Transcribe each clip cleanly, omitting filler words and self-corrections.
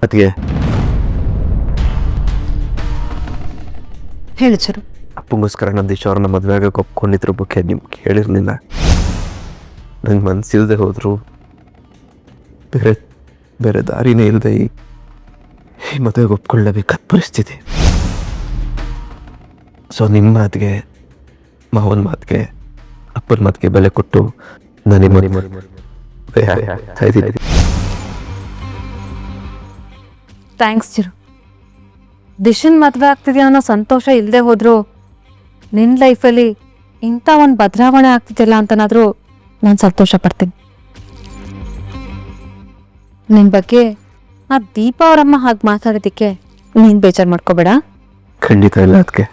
ಅದಕ್ಕೆ ಹೇಳು ಚರು. ಅಪ್ಪಂಗೋಸ್ಕರ ನಂದೀಶ್ ಅವ್ರನ್ನ ಮದುವೆ ಆಗಕ್ಕೆ ಒಪ್ಕೊಂಡಿದ್ರ ಬಗ್ಗೆ ನಿಮ್ಗೆ ಹೇಳಿರಲಿಲ್ಲ. ನಂಗೆ ಮನಸ್ಸಿಲ್ಲದೆ ಹೋದ್ರು, ಬೇರೆ ಬೇರೆ ದಾರಿನೇ ಇಲ್ಲದೆ ಈ ಮದುವೆಗೆ ಒಪ್ಕೊಳ್ಳೇಬೇಕಾದ ಪರಿಸ್ಥಿತಿ. ಸೊ ನಿಮ್ಮ ಮಾತಿಗೆ, ಮಾವನ ಮಾತಿಗೆ, ಅಪ್ಪನ ಮಾತಿಗೆ ಬೆಲೆ ಕೊಟ್ಟು ನನಗೆ ಇದ್ದೀನಿ. ಥ್ಯಾಂಕ್ಸ್ ಚಿರು. ದಿಶನ್ ಮದುವೆ ಆಗ್ತಿದ್ಯಾ ಅನ್ನೋ ಸಂತೋಷ ಇಲ್ಲದೆ ಹೋದ್ರು ನಿನ್ನ ಲೈಫಲ್ಲಿ ಇಂಥ ಒಂದು ಬದಲಾವಣೆ ಆಗ್ತಿದ್ಯಲ್ಲ ಅಂತನಾದರೂ ನಾನು ಸಂತೋಷ ಪಡ್ತೀನಿ. ನಿನ್ನ ಬಗ್ಗೆ ಆ ದೀಪಾ ಅವರಮ್ಮ ಹಾಗೆ ಮಾತಾಡೋದಕ್ಕೆ ನೀನು ಬೇಜಾರು ಮಾಡ್ಕೋಬೇಡ. ಖಂಡಿತ ಇಲ್ಲ. ಅದಕ್ಕೆ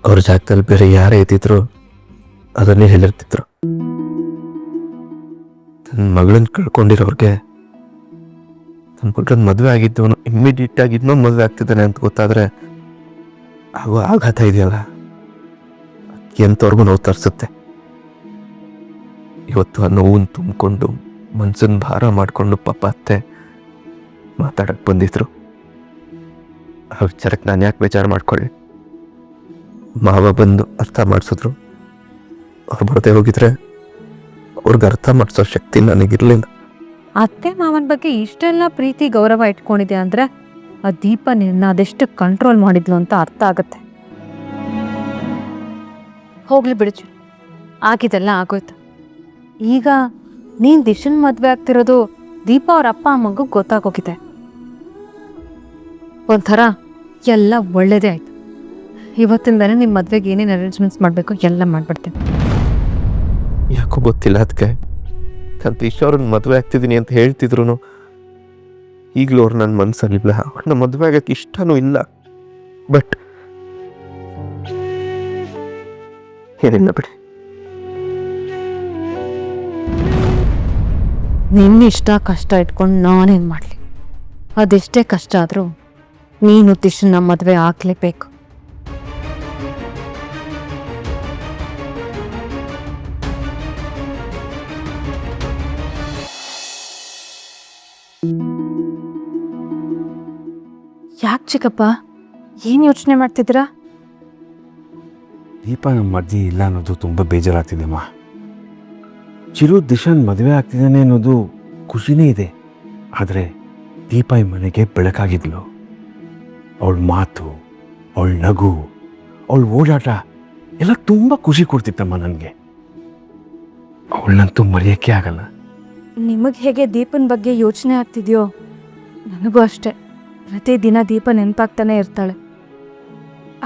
ಅವ್ರ ಜಾಗದಲ್ಲಿ ಬೇರೆ ಯಾರೇ ಇದ್ದಿದ್ರು ಅದನ್ನೇ ಹೇಳಿರ್ತಿದ್ರು. ತನ್ನ ಮಗಳನ್ನ ಕಳ್ಕೊಂಡಿರೋರಿಗೆ ತನ್ನ ಮಗನ ಮದುವೆ ಆಗಿದ್ದವನು ಇಮ್ಮಿಡಿಯೇಟ್ ಆಗಿ ಇನ್ನೊಂದು ಮದುವೆ ಆಗ್ತಿದ್ದಾನೆ ಅಂತ ಗೊತ್ತಾದ್ರೆ ಅವು ಆಘಾತ ಇದೆಯಲ್ಲ, ಎಂಥವ್ರಿಗೂ ನೋವು ತರಿಸುತ್ತೆ. ಇವತ್ತು ಆ ನೋವನ್ನು ತುಂಬಿಕೊಂಡು ಮನ್ಸನ್ನ ಭಾರ ಮಾಡಿಕೊಂಡು ಪಾಪ ಅತ್ತೆ ಮಾತಾಡಕ್ಕೆ ಬಂದಿದ್ರು. ಆ ವಿಚಾರಕ್ಕೆ ನಾನು ಯಾಕೆ ಬೇಜಾರು ಮಾಡ್ಕೊಳ್ಳಿ. ಮಾವ ಬಂದು ಅರ್ಥ ಮಾಡಿಸಿದ್ರು. ಅವ್ರು ಬರದೇ ಹೋಗಿದ್ರೆ ಅವ್ರಿಗೆ ಅರ್ಥ ಮಾಡಿಸೋ ಶಕ್ತಿ ನನಗಿರಲಿಲ್ಲ. ಅತ್ತೆ ಮಾವನ ಬಗ್ಗೆ ಇಷ್ಟೆಲ್ಲ ಪ್ರೀತಿ ಗೌರವ ಇಟ್ಕೊಂಡಿದ್ಯಾ ಅಂದ್ರೆ ಆ ದೀಪ ನಿನ್ನ ಅದೆಷ್ಟು ಕಂಟ್ರೋಲ್ ಮಾಡಿದ್ಲು ಅಂತ ಅರ್ಥ ಆಗುತ್ತೆ. ಹೋಗ್ಲಿ ಬಿಡುಚು, ಆಗಿದೆಲ್ಲ ಆಗೋಯ್ತು. ಈಗ ನೀನು ದಿಶನ್ ಮದುವೆ ಆಗ್ತಿರೋದು ದೀಪ ಅವ್ರ ಅಪ್ಪ ಅಮ್ಮಗೂ ಗೊತ್ತಾಗೋಗಿದೆ. ಒಂಥರ ಎಲ್ಲ ಒಳ್ಳೇದೇ ಆಯ್ತು. ಇವತ್ತಿಂದನೇ ನಿಮ್ಮ ಮದುವೆಗೆ ಏನೇನು ಅರೇಂಜ್ಮೆಂಟ್ಸ್ ಮಾಡಬೇಕು ಎಲ್ಲ ಮಾಡಿಬಿಡ್ತೀನಿ. ಯಾಕೋ ಗೊತ್ತಿಲ್ಲ. ಅದಕ್ಕೆ ಸಂತೀಶ್ ಅವ್ರನ್ನ ಮದುವೆ ಆಗ್ತಿದ್ದೀನಿ ಅಂತ ಹೇಳ್ತಿದ್ರು ಈಗಲೂ ಅವ್ರು ನನ್ನ ಮನಸ್ಸಲ್ಲಿಲ್ಲ. ಅವ್ರನ್ನ ಮದುವೆ ಆಗಕ್ಕೆ ಇಷ್ಟನೂ ಇಲ್ಲ. ಬಟ್ ಏನಿಲ್ಲ ಬಿಡಿ. ನಿನ್ನ ಇಷ್ಟ ಕಷ್ಟ ಇಟ್ಕೊಂಡು ನಾನೇನು ಮಾಡಲಿ? ಅದೆಷ್ಟೇ ಕಷ್ಟ ಆದರೂ ನೀನು ದಿಶನ್ನ ಮದುವೆ ಆಗಲೇಬೇಕು. ಯಾಕೆ ಚಿಕ್ಕಪ್ಪ ಏನು ಯೋಚನೆ ಮಾಡ್ತಿದ್ದೀರಾ? ದೀಪ ನಮ್ಮ ಮಧ್ಯೆ ಇಲ್ಲ ಅನ್ನೋದು ತುಂಬ ಬೇಜಾರಾಗ್ತಿದೆಮ್ಮ. ಚಿರು ದಿಶನ್ ಮದುವೆ ಆಗ್ತಿದ್ದಾನೆ ಅನ್ನೋದು ಖುಷಿನೇ ಇದೆ. ಆದರೆ ದೀಪ ಈ ಮನೆಗೆ ಬೆಳಕಾಗಿದ್ಲು. ಅವಳ ಮಾತು, ಅವಳ ನಗು, ಅವಳ ಓಡಾಟ ಎಲ್ಲ ತುಂಬ ಖುಷಿ ಕೊಡ್ತಿತ್ತಮ್ಮ ನನಗೆ. ಅವಳನ್ನಂತೂ ಮರೆಯೋಕ್ಕೆ ಆಗಲ್ಲ. ನಿಮಗೆ ಹೇಗೆ ದೀಪನ ಬಗ್ಗೆ ಯೋಚನೆ ಆಗ್ತಿದೆಯೋ ನನಗೂ ಅಷ್ಟೆ. ಪ್ರತಿದಿನ ದೀಪ ನೆನಪಾಗ್ತಾನೆ ಇರ್ತಾಳೆ.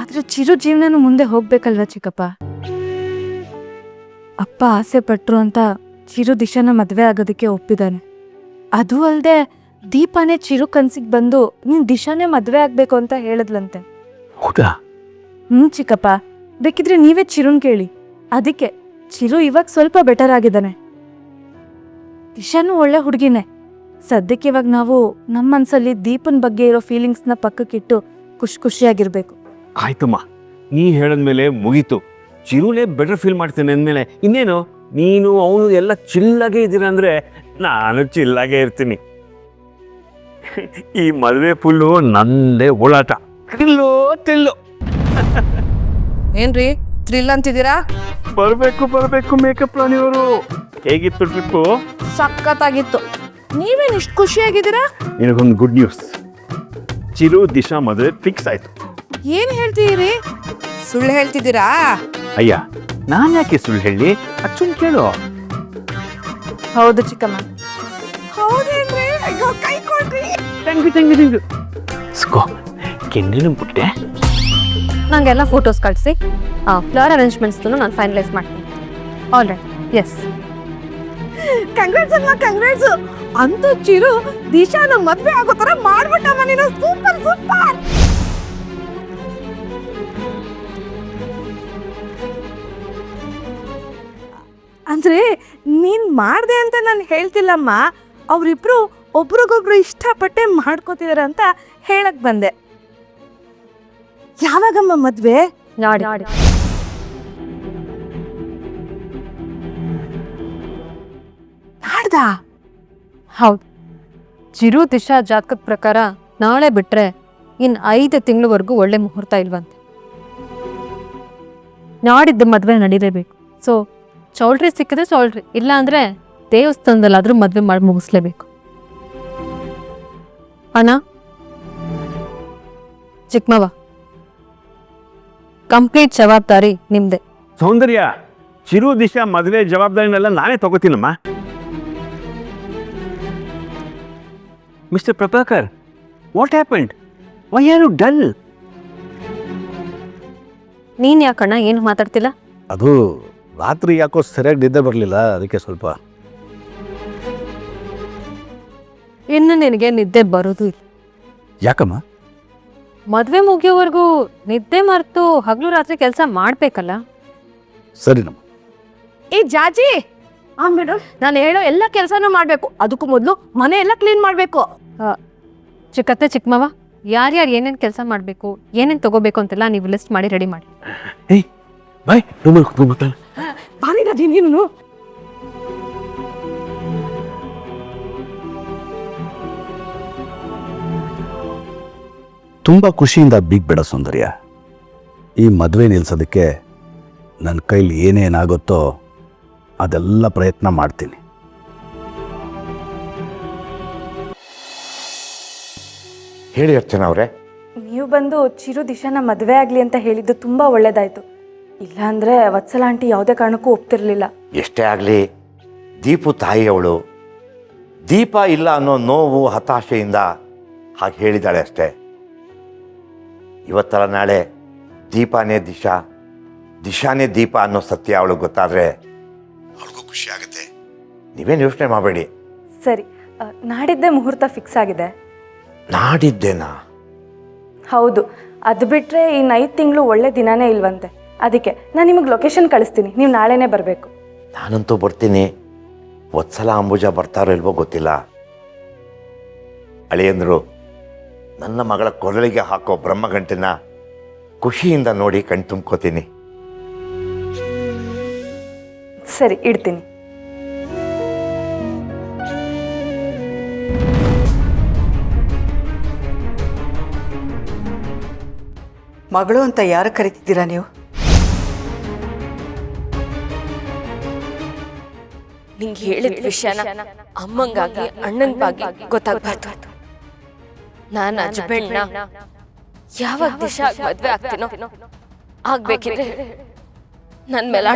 ಆದರೆ ಚಿರು ಜೀವನನೂ ಮುಂದೆ ಹೋಗ್ಬೇಕಲ್ವ ಚಿಕ್ಕಪ್ಪ? ಅಪ್ಪ ಆಸೆ ಪಟ್ರು ಅಂತ ಚಿರು ದಿಶನ ಮದುವೆ ಆಗೋದಕ್ಕೆ ಒಪ್ಪಿದ್ದಾನೆ. ಅದು ಅಲ್ಲದೆ ದೀಪನೇ ಚಿರು ಕನ್ಸಿಗೆ ಬಂದು ನೀನು ದಿಶಾನೇ ಮದುವೆ ಆಗಬೇಕು ಅಂತ ಹೇಳಿದ್ಲಂತೆ. ಹೌದಾ? ಚಿಕ್ಕಪ್ಪ, ಬೇಕಿದ್ರೆ ನೀವೇ ಚಿರುನ್ ಕೇಳಿ. ಅದಕ್ಕೆ ಚಿರು ಇವಾಗ ಸ್ವಲ್ಪ ಬೆಟರ್ ಆಗಿದ್ದಾನೆ. ದಿಶಾನು ಒಳ್ಳೆ ಹುಡುಗಿನೇ. ಸದ್ಯಕ್ಕೆ ಇವಾಗ ನಾವು ನಮ್ಮ ಮನಸ್ಸಲ್ಲಿ ದೀಪನ್ ಬಗ್ಗೆ ಇರೋ ಫೀಲಿಂಗ್ಸ್ನ ಪಕ್ಕಕ್ಕಿಟ್ಟು ಖುಷಿಯಾಗಿರ್ಬೇಕು. ಆಯ್ತಮ್ಮ, ನೀ ಹೇಳಿದ್ಮೇಲೆ ಮುಗೀತು. ಚಿರುನೇ ಬೆಟರ್ ಫೀಲ್ ಮಾಡ್ತೇನೆ ಅಂದಮೇಲೆ ಇನ್ನೇನು, ನೀನು ಅವನು ಎಲ್ಲ ಚಿಲ್ಲಾಗೇ ಇದ್ದೀರ ಅಂದರೆ ನಾನು ಚಿಲ್ಲಾಗೇ ಇರ್ತೀನಿ. ಈ ಮದುವೆ ಫುಲ್ಲು ನಂದೇ ಓಡಾಟ. ತಿಲ್ಲು ಏನ್ರಿ ಥ್ರಿಲ್ ಅಂತಿದ್ದೀರಾ? ಬರಬೇಕು ಮೇಕಪ್ ರಾಣಿಯವರು. ಹೇಗಿತ್ತು ಟ್ರಿಪ್ಪು? ಸಖತ್ತಾಗಿತ್ತು. ನೀವೇನು ಇಷ್ಟು ಖುಷಿಯಾಗಿದ್ದೀರಾ? ನಿನಗೊಂದು ಗುಡ್ ನ್ಯೂಸ್. ಚಿರು ದಿಶಾ ಮದುವೆ ಫಿಕ್ಸ್ ಆಯ್ತು. ಏನು ಹೇಳ್ತೀರಿ? ಸುಳ್ಳು ಹೇಳ್ತಿದ್ದೀರಾ? ಅಯ್ಯ, ನಾನು ಯಾಕೆ ಸುಳ್ಳು ಹೇಳಿ? ಅಚ್ಚುನ್ ಕೇಳು. ಹೌದು ಚಿಕ್ಕಮ್ಮ. ಹೌದೇನ್ರಿ? ಅಯ್ಯೋ ಕೈ ಕೊಡ್ರಿ. ತಂಗಿ ಸ್ಕೋ ಕೆನ್ನೆನು ಬಿಟ್ಟೆ. ನಂಗೆಲ್ಲ ಫೋಟೋಸ್ ಕಳಿಸಿ ಫ್ಲವರ್ ಅರೇಂಜ್ಮೆಂಟ್ಸ್ನು ನಾನು ಫೈನಲೈಸ್ ಮಾಡ್ತೀನಿ. All right, S. ಕಂಗ್ರಾಟ್ಸ್ ಅಮ್ಮ, ಕಂಗ್ರಾಟ್ಸು. ಅಂತೂ ಚಿರು ದಿಶಾನ ಮದುವೆ ಆಗೋ ಥರ ಮಾಡ್ಬಿಟ್ಟಮ್ಮ ನೀನು. ಸೂಪರ್. ಅಂದ್ರೆ ನೀನ್ ಮಾಡ್ದೆ ಅಂತ ನಾನು ಹೇಳ್ತಿಲ್ಲಮ್ಮ. ಅವರಿಬ್ರು ಒಬ್ರಿಗೊಬ್ರು ಇಷ್ಟಪಟ್ಟೆ ಮಾಡ್ಕೋತಿದಾರೆ ಅಂತ ಹೇಳಕ್ ಬಂದೆ. ಯಾವಾಗಮ್ಮ ಮದ್ವೆ? ನಾಡ್ದ. ಹೌದು. ಚಿರು ದಿಶಾ ಜಾತಕದ ಪ್ರಕಾರ ನಾಳೆ ಬಿಟ್ರೆ ಇನ್ನು 5 ತಿಂಗಳವರೆಗೂ ಒಳ್ಳೆ ಮುಹೂರ್ತ ಇಲ್ವಂತೆ. ನಾಡಿದ್ದು ಮದುವೆ ನಡೀಲೇಬೇಕು. ಸೊ ಚೌಲ್ಟ್ರಿ ಸಿಕ್ಕಿದ್ರೆ ಚೌಲ್ಟ್ರಿ, ಇಲ್ಲ ಅಂದರೆ ದೇವಸ್ಥಾನದಲ್ಲಾದರೂ ಮದುವೆ ಮಾಡಿ ಮುಗಿಸ್ಲೇಬೇಕು. ಅಣ್ಣ, ಚಿಕ್ಕಮ್ಮವ, ಕಂಪ್ಲೀಟ್ ಜವಾಬ್ದಾರಿ ನಿಮ್ದೆ. ಸೌಂದರ್ಯ, ಚಿರು ದಿಶಾ ಮದುವೆ ಜವಾಬ್ದಾರಿನೆಲ್ಲ ನಾನೇ ತಗೋತೀನಮ್ಮ. Mister Prabhakar, what happened? Why are you dull? ನೀನು ಯಾಕಣ್ಣ ಏನು ಮಾತಾಡ್ತಿಲ್ಲ? ಅದು ರಾತ್ರಿ ಯಾಕೋ ಸರಿಯಾಗಿ ನಿದ್ದೆ ಬರಲಿಲ್ಲ, ಅದಕ್ಕೆ ಸ್ವಲ್ಪ. ಇನ್ನು ನಿನಗೆ ನಿದ್ದೆ ಬರೋದು ಇಲ್ಲ. ಯಾಕಮ್ಮ? ಮದುವೆ ಮುಗಿಯೋವರೆಗೂ ನಿದ್ದೆ ಮರೆತು ಹಗಲು ರಾತ್ರಿ ಕೆಲಸ ಮಾಡಬೇಕಲ್ಲ. ಸರಿನಮ್ಮ. ಏ ಜಾಜಿ, ಆಮೇಲೆ ನಾನು ಹೇಳೋ ಎಲ್ಲ ಕೆಲಸನೂ ಮಾಡಬೇಕು. ಅದಕ್ಕೂ ಮೊದಲು ಮನೆ ಎಲ್ಲ ಕ್ಲೀನ್ ಮಾಡಬೇಕು. ಚಿಕ್ಕತ್ತೆ ಚಿಕ್ಕಮ್ಮವ, ಯಾರ್ಯಾರು ಏನೇನು ಕೆಲಸ ಮಾಡಬೇಕು, ಏನೇನು ತಗೋಬೇಕು ಅಂತೆಲ್ಲ ನೀವು ಲಿಸ್ಟ್ ಮಾಡಿ ರೆಡಿ ಮಾಡಿ. ಏಯ್ ಬಾಯ್, ರೂಮಲ್ಲಿ ಕುತ್ಕೊಂಡ್ಬಿಡ್ತಾಳೆ. ಬಾರಿ ರಾಜಿ ನೀನು. ತುಂಬ ಖುಷಿಯಿಂದ ಬೀಗ್ಬೇಡ ಸೌಂದರ್ಯ. ಈ ಮದುವೆ ನಿಲ್ಸೋದಕ್ಕೆ ನನ್ನ ಕೈಲಿ ಏನೇನಾಗುತ್ತೋ ಅದೆಲ್ಲ ಪ್ರಯತ್ನ ಮಾಡ್ತೀನಿ. ಹೇಳಿ ಅರ್ಚನಾ ಅವರೇ. ನೀವು ಬಂದು ಚಿರು ದಿಶಾನ ಮದುವೆ ಆಗಲಿ ಅಂತ ಹೇಳಿದ್ದು ತುಂಬ ಒಳ್ಳೇದಾಯ್ತು. ಇಲ್ಲಾಂದ್ರೆ ವತ್ಸಲ ಆಂಟಿ ಯಾವುದೇ ಕಾರಣಕ್ಕೂ ಒಪ್ತಿರ್ಲಿಲ್ಲ. ಎಷ್ಟೇ ಆಗಲಿ ದೀಪು ತಾಯಿಯವಳು. ದೀಪ ಇಲ್ಲ ಅನ್ನೋ ನೋವು ಹತಾಶೆಯಿಂದ ಹಾಗೆ ಹೇಳಿದ್ದಾಳೆ ಅಷ್ಟೇ. ಇವತ್ತಲ್ಲ ನಾಳೆ ದೀಪಾನೇ ದಿಶಾ, ದಿಶಾನೇ ದೀಪ ಅನ್ನೋ ಸತ್ಯ ಅವಳಿಗೆ ಗೊತ್ತಾದರೆ ಅವಳಿಗೂ ಖುಷಿ ಆಗುತ್ತೆ. ನೀವೇನು ಯೋಚನೆ ಮಾಡಬೇಡಿ. ಸರಿ, ನಾಡಿದ್ದೇ ಮುಹೂರ್ತ ಫಿಕ್ಸ್ ಆಗಿದೆ. ನಾಡಿದ್ದೇನಾ? ಹೌದು, ಅದು ಬಿಟ್ಟರೆ ಇನ್ನು 5 ತಿಂಗಳು ಒಳ್ಳೆ ದಿನಾನೇ ಇಲ್ವಂತೆ. ಅದಕ್ಕೆ ನಾನು ನಿಮಗೆ ಲೊಕೇಶನ್ ಕಳಿಸ್ತೀನಿ, ನೀವು ನಾಳೆನೇ ಬರಬೇಕು. ನಾನಂತೂ ಬರ್ತೀನಿ. ವತ್ಸಲ ಅಂಬುಜ ಬರ್ತಾರೋ ಇಲ್ವೋ ಗೊತ್ತಿಲ್ಲ. ಅಳಿಯಂದರು ನನ್ನ ಮಗಳ ಕೊರಳಿಗೆ ಹಾಕೋ ಬ್ರಹ್ಮಗಂಟೆನ ಖುಷಿಯಿಂದ ನೋಡಿ ಕಣ್ ತುಂಬ್ಕೋತೀನಿ. ಸರಿ, ಇಡ್ತೀನಿ. ಮಗಳು ಅಂತ ಯಾರು ಕರಿತಿದ್ದೀರಾ ನೀವು? ನಿಂಗೆ ಹೇಳಿದ ವಿಷಯನ ಅಮ್ಮಂಗಾಗಿ ಅಣ್ಣಂಗಾಗಿ ಗೊತ್ತಾಗ್ಬಾರ್ದು. ನಾನು ಹಸ್ಬೆಂಡ್ನ ಯಾವಾಗ ದಿಶಾ ಮದ್ವೆ ಆಗ್ತೀನೋ ಆಗ್ಬೇಕಿದ್ರೆ ನನ್ ಮೇಲೆ